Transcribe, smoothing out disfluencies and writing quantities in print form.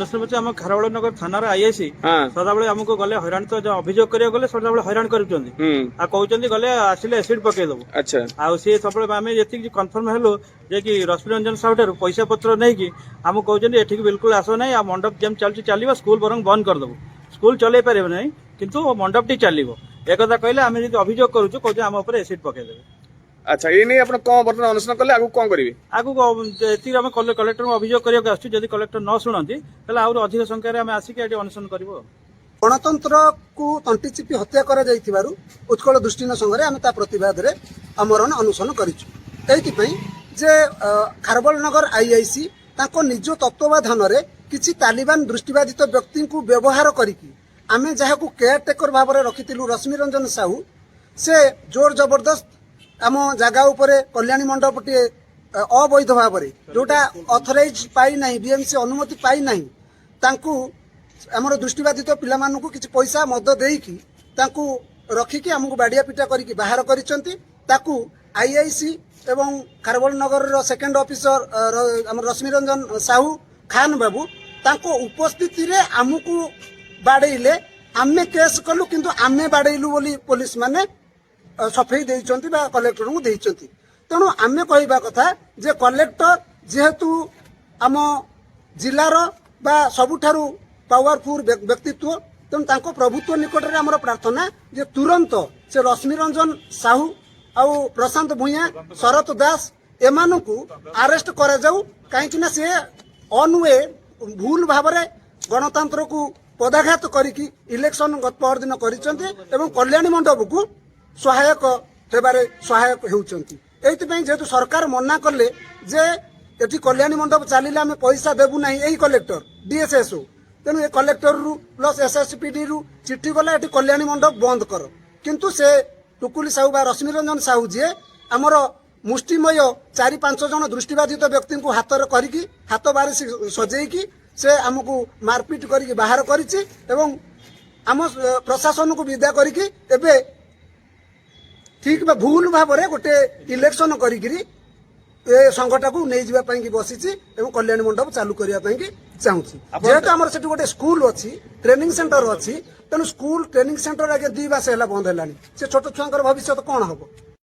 ଅନୁଷ୍ଠାନ ଆମ ଖାରବେଳ ନଗର ଥାନାର ଆଇଆଇସି ସଦାବେଳେ ଆମକୁ ଗଲେ ହଇରାଣ ତ ଅଭିଯୋଗ କରିବାକୁ ଗଲେ ସଦାବେଳେ ହଇରାଣ କରୁଛନ୍ତି ଆଉ କହୁଛନ୍ତି ଗଲେ ଆସିଲେ ଏସିଡ୍ ପକେଇଦବୁ। ଆଉ ସିଏ ସବୁବେଳେ ଆମେ ଯେତିକି କନଫର୍ମ ହେଲୁ ଯେ କି ରଶ୍ମିରଞ୍ଜନ ସାହୁ ଠାରୁ ପଇସା ପତ୍ର ନେଇକି ଆମକୁ କହୁଛନ୍ତି ଏଠିକି ବିଲକୁଲ ଆସ ନାହିଁ ଆଉ ମଣ୍ଡପ ଯେମିତି ଚାଲୁଛି ଚାଲିବ ସ୍କୁଲ ବରଂ ବନ୍ଦ କରିଦେବୁ ସ୍କୁଲ ଚଲେଇ ପାରିବ ନାହିଁ କିନ୍ତୁ ମଣ୍ଡପଟି ଚାଲିବ ଏକଥା କହିଲେ ଆମେ ଯଦି ଅଭିଯୋଗ କରୁଛୁ କହୁଛୁ ଆମ ଉପରେ ଏସିଡ୍ ପକେଇଦେବେ। ଆଚ୍ଛା ଏଇ ନେଇ ଆପଣ କଣ ବର୍ତ୍ତମାନ ଅନୁଷ୍ଠାନ କଲେ ଆଗକୁ କଣ କରିବେ? ଆଗକୁ ଏତିକି ଆମେ କଲେକ୍ଟରଙ୍କୁ ଅଭିଯୋଗ କରିବାକୁ ଆସୁଛୁ ଯଦି କଲେକ୍ଟର ନ ଶୁଣନ୍ତି ତାହେଲେ ଆହୁରି ଅଧିକ ସଂଖ୍ୟାରେ ଆମେ ଆସିକି ଏଠି ଅନଶନ କରିବୁ। ଗଣତନ୍ତ୍ରକୁ ତଣ୍ଟି ଚିପି ହତ୍ୟା କରାଯାଇଥିବାରୁ ଉତ୍କଳ ଦୃଷ୍ଟିହୀନ ସଂଘରେ ଆମେ ତା ପ୍ରତିବାଦରେ ଆମରଣ ଅନୁସରଣ କରିଛୁ। ଏଇଥିପାଇଁ ଯେ ଖାରବେଳ ନଗର ଆଇଆଇସି ତାଙ୍କ ନିଜ ତତ୍ତ୍ୱାବଧାନରେ କିଛି ତାଲିବାନ ଦୃଷ୍ଟିବାଦିତ ବ୍ୟକ୍ତିଙ୍କୁ ବ୍ୟବହାର କରିକି ଆମେ ଯାହାକୁ କେୟାରଟେକର ଭାବରେ ରଖିଥିଲୁ ରଶ୍ମିରଞ୍ଜନ ସାହୁ ସେ ଜୋର ଜବରଦସ୍ତ ଆମ ଜାଗା ଉପରେ କଲ୍ୟାଣୀ ମଣ୍ଡପଟିଏ ଅବୈଧ ଭାବରେ ଯୋଉଟା ଅଥରାଇଜ ପାଇନାହିଁ ବିଏମସି ଅନୁମତି ପାଇନାହିଁ ତାଙ୍କୁ ଆମର ଦୃଷ୍ଟିବାଦିତ ପିଲାମାନଙ୍କୁ କିଛି ପଇସା ମଦ ଦେଇକି ତାଙ୍କୁ ରଖିକି ଆମକୁ ବାଡ଼ିଆ ପିଟା କରିକି ବାହାର କରିଛନ୍ତି। ତାକୁ ଆଇଆଇସି ଏବଂ ଖାରବେଳ ନଗରର ସେକେଣ୍ଡ ଅଫିସର ଆମର ରଶ୍ମିରଞ୍ଜନ ସାହୁ ଖାନ୍ ବାବୁ ତାଙ୍କ ଉପସ୍ଥିତିରେ ଆମକୁ ବାଡ଼େଇଲେ ଆମେ କେସ୍ କଲୁ କିନ୍ତୁ ଆମେ ବାଡ଼େଇଲୁ ବୋଲି ପୋଲିସ ମାନେ ସଫେଇ ଦେଇଛନ୍ତି ବା କଲେକ୍ଟରଙ୍କୁ ଦେଇଛନ୍ତି। ତେଣୁ ଆମେ କହିବା କଥା ଯେ କଲେକ୍ଟର ଯେହେତୁ ଆମ ଜିଲ୍ଲାର ବା ସବୁଠାରୁ ପାୱାରଫୁଲ ବ୍ୟକ୍ତିତ୍ୱ ତେଣୁ ତାଙ୍କ ପ୍ରଭୁତ୍ୱ ନିକଟରେ ଆମର ପ୍ରାର୍ଥନା ଯେ ତୁରନ୍ତ ସେ ରଶ୍ମିରଞ୍ଜନ ସାହୁ ଆଉ ପ୍ରଶାନ୍ତ ଭୂୟାଁ ଶରତ ଦାସ ଏମାନଙ୍କୁ ଆରେଷ୍ଟ କରାଯାଉ କାହିଁକି ନା ସେ ଅନୱେ ଭୁଲ ଭାବରେ ଗଣତନ୍ତ୍ରକୁ ପଦାଘାତ କରିକି ଇଲେକ୍ସନ ପରଦିନ କରିଛନ୍ତି ଏବଂ କଲ୍ୟାଣୀ ମଣ୍ଡପକୁ ସହାୟକ ହେବାରେ ସହାୟକ ହେଉଛନ୍ତି। ଏଇଥିପାଇଁ ଯେହେତୁ ସରକାର ମନା କଲେ ଯେ ଏଠି କଲ୍ୟାଣୀ ମଣ୍ଡପ ଚାଲିଲେ ଆମେ ପଇସା ଦେବୁ ନାହିଁ ଏଇ କଲେକ୍ଟର ଡିଏସ୍ଏସ୍ଓ ତେଣୁ ଏ କଲେକ୍ଟରରୁ ପ୍ଲସ୍ ଏସ୍ଏସ୍ପିଡିରୁ ଚିଠି ଗଲା ଏଠି କଲ୍ୟାଣୀ ମଣ୍ଡପ ବନ୍ଦ କର କିନ୍ତୁ ସେ ଟୁକୁଲି ସାହୁ ବା ରଶ୍ମିରଞ୍ଜନ ସାହୁ ଯିଏ ଆମର ମୁଷ୍ଟିମୟ 4-5 ଜଣ ଦୃଷ୍ଟିବାଦିତ ବ୍ୟକ୍ତିଙ୍କୁ ହାତରେ କରିକି ହାତ ବାରି ସଜେଇକି ସେ ଆମକୁ ମାରପିଟ କରିକି ବାହାର କରିଛି ଏବଂ ଆମ ପ୍ରଶାସନକୁ ବିଦା କରିକି ଏବେ ଠିକ ବା ଭୁଲ ଭାବରେ ଗୋଟେ ଇଲେକ୍ସନ କରିକିରି ଏ ସଂଘଟାକୁ ନେଇଯିବା ପାଇଁ ବସିଛି ଏବଂ କଲ୍ୟାଣୀ ମଣ୍ଡପ ଚାଲୁ କରିବା ପାଇଁ ଚାହୁଁଛି। ଯେହେତୁ ଆମର ସେଠି ଗୋଟେ ସ୍କୁଲ ଅଛି ଟ୍ରେନିଂ ସେଣ୍ଟର ଅଛି ତେଣୁ ସ୍କୁଲ ଟ୍ରେନିଂ ସେଣ୍ଟର ଆଗେ 2 ମାସ ହେଲା ବନ୍ଦ ହେଲାଣି ସେ ଛୋଟ ଛୁଆଙ୍କର ଭବିଷ୍ୟତ କଣ ହବ?